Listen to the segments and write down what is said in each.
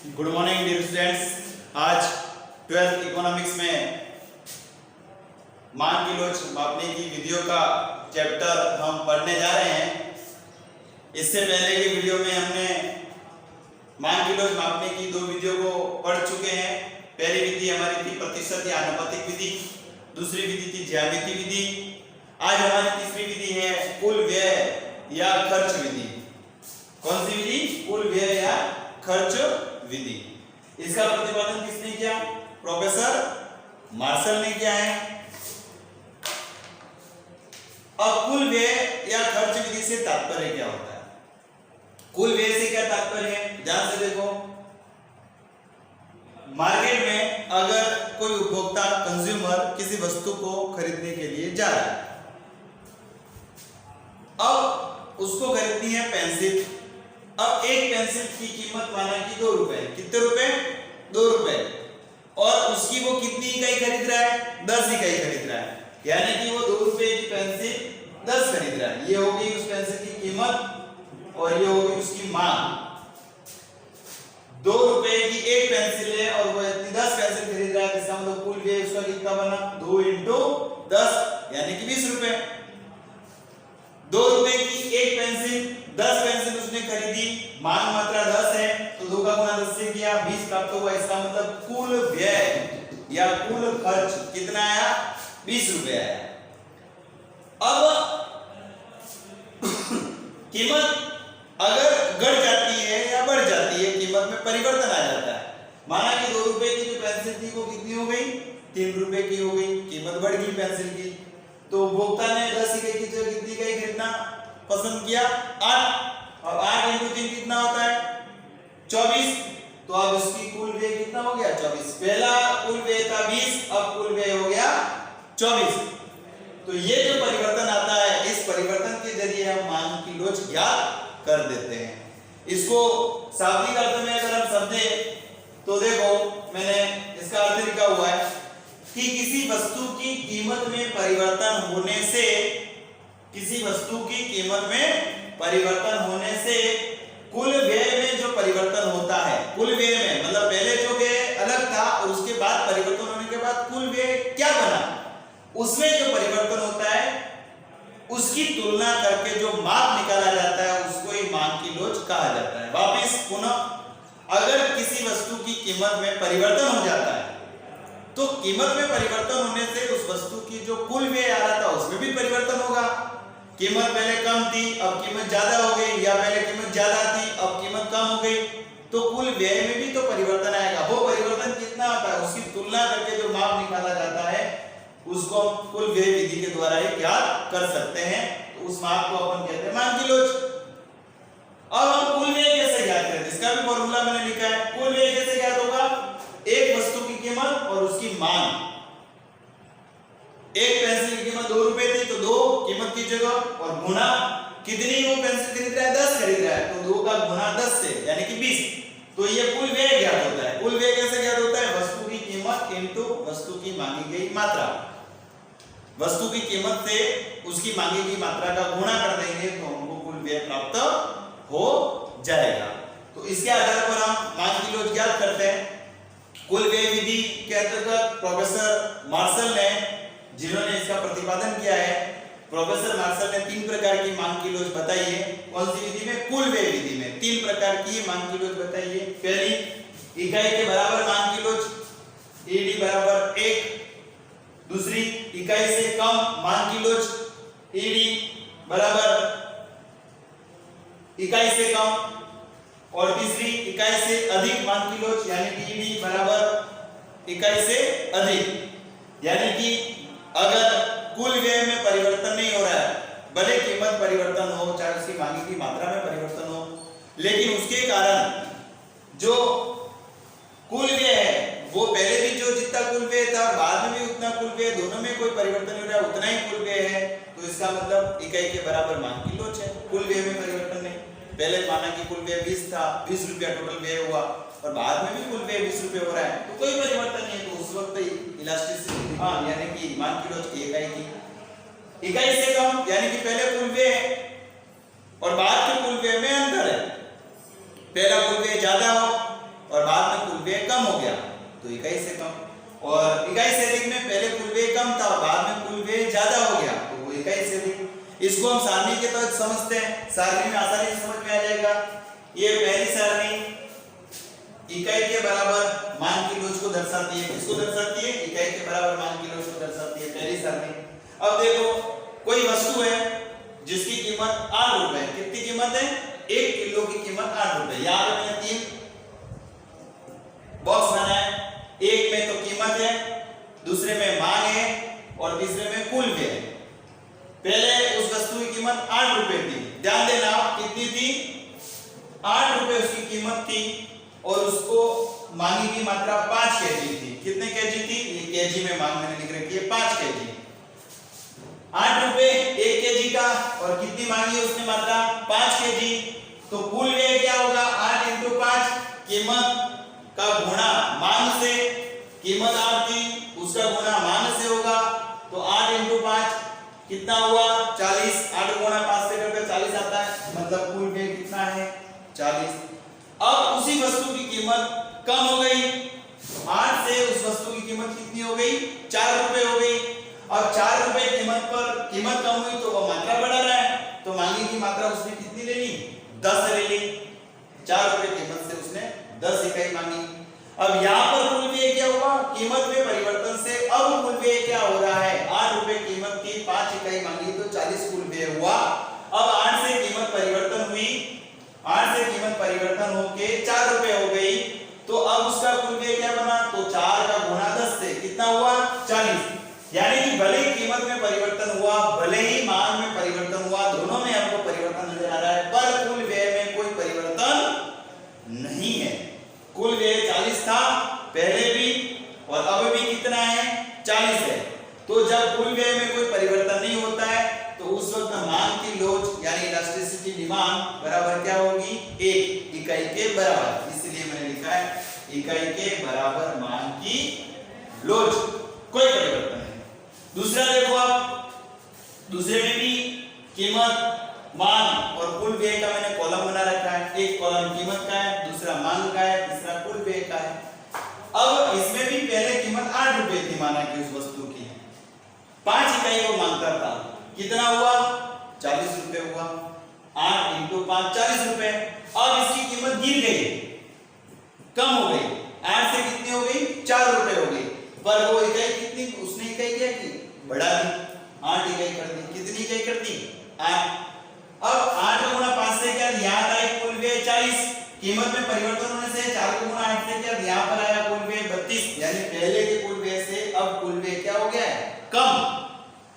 Good morning dear students. आज 12th economics में मान की लोच मापने की विधियों का चैप्टर हम पढ़ने जा रहे हैं। इससे पहले की वीडियो में हमने मान की लोच मापने की दो विधियों को पढ़ चुके हैं। पहली विधि हमारी थी प्रतिशत या आनुपातिक विधि, दूसरी विधि थी ज्यामिति विधि। आज हमारी तीसरी विधि है कुल व्यय या खर्च विधि। कौन सी विधि? कुल व्यय या खर्च विधि। इसका प्रतिपादन किसने किया? प्रोफेसर मार्शल ने किया है। अब कुल व्यय या खर्च विधि से तात्पर्य क्या होता है? कुल व्यय से क्या तात्पर्य है? ध्यान से देखो। मार्केट में अगर कोई उपभोक्ता कंज्यूमर किसी वस्तु को खरीदने के लिए जा रहा है, अब उसको खरीदनी है पेंसिल। अब एक पेंसिल की कीमत माना कि 2 रुपए। कितने रुपए? 2 रुपए। और उसकी वो कितनी इकाई खरीद रहा है? 10 इकाई खरीद रहा है। यानी कि वो 2 रुपए की पेंसिल 10 खरीद रहा है। ये होगी उस पेंसिल की कीमत और ये होगी उसकी मांग। 2 रुपए की एक पेंसिल है और वो इतनी 10 पेंसिल खरीद रहा है। इसका मतलब कुल व्यय उसका कितना बना? 2 × 10 यानी कि 20 रुपए। 2 रुपए की एक पेंसिल 10 पेंसिल उसने खरीदी, मांग मात्रा 10 है, तो 2 का गुणा 10 से किया, 20 प्राप्त हुआ। इसका मतलब कुल व्यय या कुल खर्च कितना आया? 20 रुपए आया। अब कीमत अगर घट जाती है या बढ़ जाती है, कीमत में परिवर्तन आ जाता है। माना कि 2 रुपए की जो पेंसिल थी वो कितनी हो गई? 3 रुपए की हो गई। कीमत बढ़ गई पेंसिल की, तो उपभोक्ता ने 10 इकाई की जगह कितनी इकाई खरीदना पसंद किया? 8। और 8 × 3 कितना होता है? 24। तो अब इसकी कुल व्यय कितना हो गया? 24। पहला कुल व्यय था 20, अब कुल व्यय हो गया 24। तो ये जो परिवर्तन आता है, इस परिवर्तन के जरिए हम मांग की लोच ज्ञात कर देते हैं। इसको शाब्दिक अर्थ में अगर हम समझे तो देखो, मैंने इसका अर्थ लिखा हुआ है कि किसी वस्तु की कीमत में परिवर्तन होने से, किसी वस्तु की कीमत में परिवर्तन होने से कुल व्यय में जो परिवर्तन होता है, कुल व्यय में मतलब पहले जो व्यय अलग था और उसके बाद परिवर्तन होने के बाद कुल व्यय क्या बना, उसमें जो परिवर्तन होता है उसकी तुलना करके जो माप निकाला जाता है उसको ही मांग की लोच कहा जाता है। वापस पुनः, अगर किसी वस्तु की कीमत में परिवर्तन हो जाता है तो कीमत में परिवर्तन होने से उस वस्तु की जो कुल व्यय आ रहा था उसमें भी परिवर्तन होगा। कीमत पहले कम थी, अब कीमत ज्यादा हो गई, या पहले कीमत ज्यादा थी, अब कीमत कम हो गई, तो कुल व्यय में भी तो परिवर्तन आएगा। वो परिवर्तन कितना होता है उसकी तुलना करके जो माप निकाला जाता है उसको हम कुल व्यय विधि के द्वारा ही ज्ञात कर सकते हैं। तो उस माप को अपन कहते हैं मान की लोच। अब हम कुल व्यय कैसे ज्ञात करें? इसका भी फॉर्मूला मैंने लिखा है। कुल व्यय कैसे ज्ञात होगा? एक वस्तु की कीमत और उसकी मांग। एक पेंसिल की कीमत 2 रुपए थी, तो 2 कीमत की जगह और गुना कितनी वो पेंसिल खरीद रहा है? 10 खरीद रहा है, तो 2 का गुना 10 से यानी कि 20। तो ये कुल व्यय ज्ञात होता है। कुल व्यय कैसे ज्ञात होता है? वस्तु की कीमत इनटू वस्तु की मांगी गई मात्रा। वस्तु की कीमत से उसकी मांगी गई मात्रा का गुणा कर देंगे तो हमको कुल व्यय प्राप्त हो जाएगा। तो इसके आधार पर हम मांग की लोच ज्ञात करते हैं। कुल व्यय विधि के अंतर्गत प्रोफेसर मार्शल ने, जिन्होंने इसका प्रतिपादन किया है, प्रोफेसर मार्शल ने 3 प्रकार की मांग की लोच बताई है। कौन सी विधि में? कुल व्यय विधि में 3 प्रकार की मांग की लोच बताई है। पहली, इकाई के बराबर मांग की लोच, ईडी बराबर 1। दूसरी, इकाई से कम मांग की लोच, ईडी बराबर इकाई से कम। और तीसरी, इकाई से अधिक मांग की लोच, यानी कि ईडी बराबर इकाई से अधिक। यानी कि अगर कुल व्यय में परिवर्तन नहीं हो रहा है, भले कीमत परिवर्तन हो, चाहे उसकी मांगी की मात्रा में परिवर्तन हो, लेकिन उसके कारण जो कुल व्यय है वो पहले भी जो जितना कुल व्यय था बाद में भी उतना कुल व्यय, दोनों में कोई परिवर्तन नहीं हो रहा है, उतना ही कुल व्यय है, तो इसका मतलब इकाई के बराबर मांग की लोच है। कुल व्यय में परिवर्तन नहीं। पहले माना कि कुल व्यय 20 था, 20 रुपया टोटल व्यय हुआ, और बाद में भी कुल व्यय 20 रुपये हो रहा है, तो कोई परिवर्तन नहीं है। तो उस वक्त इलास्टिसिटी डिमांड यानी कि मांग की लोच की इकाई की इकाई से कम, यानी कि पहले कुल व्यय और बाद के कुल व्यय में अंतर है। पहला कुल व्यय ज्यादा हो और बाद के तहत समझते हैं, सारणी में आसानी से समझ में आ जाएगा। ये पहली सारणी इकाई के बराबर मान की लोच को दर्शाती है। किसको दर्शाती है? इकाई के बराबर मान की लोच को दर्शाती है, पहली सारणी। अब देखो कोई वस्तु है जिसकी कीमत 8 रुपए है। कितनी कीमत है? 1 किलो की कीमत 8 रुपए। यहाँ पे मैंने 3 बॉक्स बनाए, एक में तो कीमत है, दूसरे में मांग है और तीसरे में कुल व्यय है। पहले उस वस्तु की कीमत 8 रुपए थी, ध्यान देना कितनी थी? 8 रुपए उसकी कीमत थी और उसको मांगी की मात्रा 5 केजी थी। कितने केजी थी? ये केजी में मांग मैंने लिख रखी है 5 केजी। 8 रुपए 1 केजी का और कितनी मांगी है उसने मात्रा? 5 केजी। तो कुल व्यय क्या होगा? 8 × 5, कीमत का गुणा मांग से, कीमत 8 थी उसका गुणा मांग से होगा, तो 8 × 5 कितना हुआ? 40। 8 गुणा 5 से करके 40 आता है, मतलब कुल व्यय कितना है? 40। अब उसी वस्तु की कीमत कम हो गई, 8 से उस वस्तु की कीमत कितनी हो गई? 4 रुपए हो गई। अब 4 रुपए कीमत पर कीमत कम हुई तो वो मात्रा बढ़ा रहा है, तो मांगी की मात्रा उसने कितनी ले ली? 10 ले ली। 4 रुपए कीमत से उसने 10 इकाई मांगी। अब यहाँ पर कुल व्यय क्या हुआ? कीमत में परिवर्तन से अब कुल व्यय क्या हो रहा है? 8 रुपए कीमत की 5 इकाई मांगी तो 40 कुल व्यय हुआ। अब 8 से कीमत परिवर्तन हुई, 8 से कीमत परिवर्तन होके 4 रुपए हो गई, तो अब उसका कुल व्यय क्या बना? तो 4 का गुणा 10 से कितना हुआ? 40। यानी कि भले ही कीमत में परिवर्तन हुआ, भले ही मांग में परिवर्तन हुआ, दोनों में आपको परिवर्तन नजर आ रहा है, पर कुल व्यय में कोई परिवर्तन नहीं है। कुल व्यय 40 था पहले भी और अब भी कितना है? 40 है। तो जब कुल व्यय में कोई परिवर्तन नहीं होता है तो उस वक्त मांग की लोच यानी इलास्टिसिटी डिमांड बराबर क्या होगी? 1 इकाई के बराबर। इसलिए मैंने लिखा है इकाई के बराबर मांग की लोच, कोई परिवर्तन नहीं। दूसरा देखो आप, दूसरे में भी कीमत, मांग और कुल व्यय का मैंने कॉलम बना रखा है। एक कॉलम कीमत का है, दूसरा मांग का है, तीसरा कुल व्यय का है। अब इसमें भी पहले कीमत 8 रुपए थी माना कि उस वस्तु की, 5 इकाई वो मांगता था, कितना हुआ? 40 रुपए हुआ। 8 × 5 40 रुपए। अब इसकी कीमत गिर गई, कम हो गई, 8 से कितनी हो गई? 4 रुपए हो गई, पर वो इकाई कितनी उसने इकाई क्या की? बढ़ा दी, 8 इकाई कर दी। कितनी इकाई कर दी? 8। अब 8 गुणा 5 से क्या? यहाँ आया कुल व्यय 40, कीमत में परिवर्तन होने से 4 गुणा 8 से क्या? यहाँ पर आया कुल व्यय 32, यानी पहले के कुल व्यय से अब कुल व्यय क्या हो गया है? कम।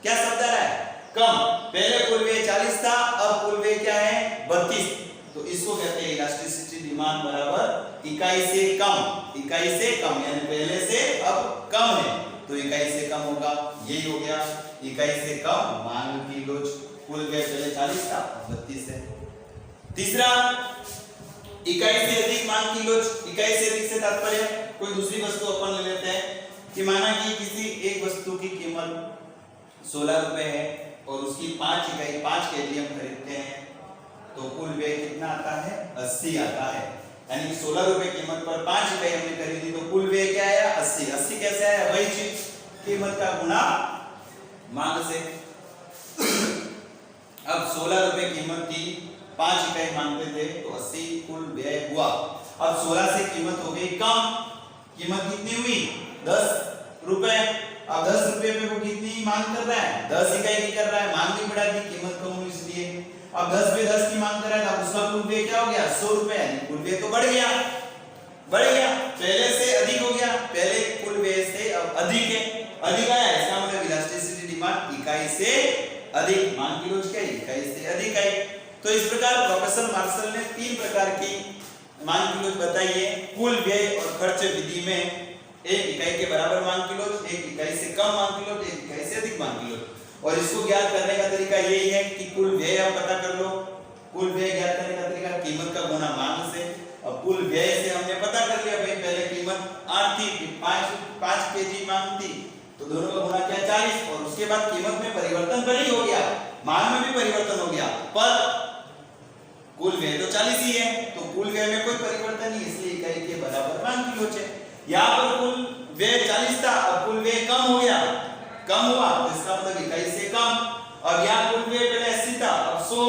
क्या शब्द आ रहा है? कम। पहले कुल व्यय 40 था, अब कुल व्यय क्या है? 32। तो इसको कहते हैं इलास्टिसिटी डिमांड बराबर इकाई से कम। इकाई से कम यानी पहले से अब कम है तो इकाई से कम होगा। यही हो गया इकाई से कम मांग की लोच। कुल व्यय पहले 40 था, 32 है। तीसरा, इकाई से अधिक मांग की लोच। इकाई से अधिक से तात्पर्य कोई दूसरी वस्तु अपन ले लेते हैं कि माना कि किसी एक वस्तु की कीमत 16 रुपए है और उसकी 5 इकाई 5 केजी हम खरीदते हैं तो कुल व्यय कितना आता है? 80 आता है। यानी कि 16 रुपए कीमत पर 5 इकाई हमने खरीदी तो कुल व्यय क्या आया? 80। 80 कैसे आया? वही चीज कीमत का गुणा मांग से। अब 16 रुपए कीमत थी, 5 इकाई मांगते थे तो 80 कुल व्यय हुआ। अब 16 से कीमत हो गई कम, कीमत कितनी हुई? 10 रुपए। अब 10 रुपए पे वो कितनी मांग कर रहा है? 10 इकाई की कर रहा है, मांग भी बढ़ा दी, कीमत कम हुई इसलिए। अब 10 पे 10 की मांग कर रहा है तो उसका कुल व्यय क्या हो गया? 100 रुपए। यानी कुल व्यय तो बढ़ गया, पहले से अधिक हो गया, पहले कुल व्यय से अब अधिक है, अधिक आया, इसका मतलब इलास्टिसिटी डिमांड इकाई से अधिक, मांग की लोच क्या है? इकाई से अधिक आई। तो इस प्रकार प्रोफेसर मार्शल ने 3 प्रकार की मांग की लोच बताई है कुल व्यय और खर्च विधि में। एक इकाई के बराबर मांग की लोच, एक इकाई से कम मांग की लोच, एक इकाई से अधिक मांग की लोच। और इसको ज्ञात करने का तरीका यही है कि कुल व्यय आप पता कर लो। कुल व्यय ज्ञात करने का तरीका कीमत का गुणा मांग से। अब कुल व्यय से हमने पता कर लिया भाई पहले कीमत 8 थी, 5 केजी मांग थी तो दोनों का गुणा क्या? 40। और उसके बाद कीमत में परिवर्तन भले ही हो गया, मांग में भी परिवर्तन हो गया, पर कुल व्यय तो 40 ही है तो कुल व्यय में कोई परिवर्तन नहीं, इसलिए इकाई के बराबर मांग की लोच है। यहाँ पर कुल व्यय 40 था, अब कुल व्यय कम हो गया, कम हुआ तो इसका मतलब इकाई से कम। अब यहाँ कुल व्यय पहले 80 था, अब 100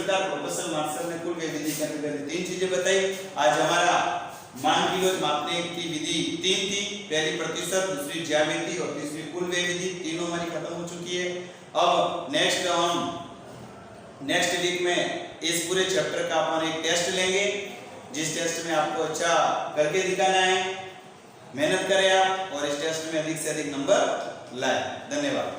प्रकार प्रोफेसर मार्शल ने कुल व्यय विधि के अंतर्गत 3 चीजें बताई। आज हमारा मान किलो मापने की विधि 3 थी, पहली प्रतिशत, दूसरी ज्यामिति और तीसरी कुल व्यय विधि, तीनों हमारी खत्म हो चुकी है। अब नेक्स्ट वीक में इस पूरे चैप्टर का अपन एक टेस्ट लेंगे, जिस टेस्ट में आपको अच्छा करके दिखाना है। मेहनत करें आप और इस टेस्ट में अधिक से अधिक नंबर लाएं। धन्यवाद।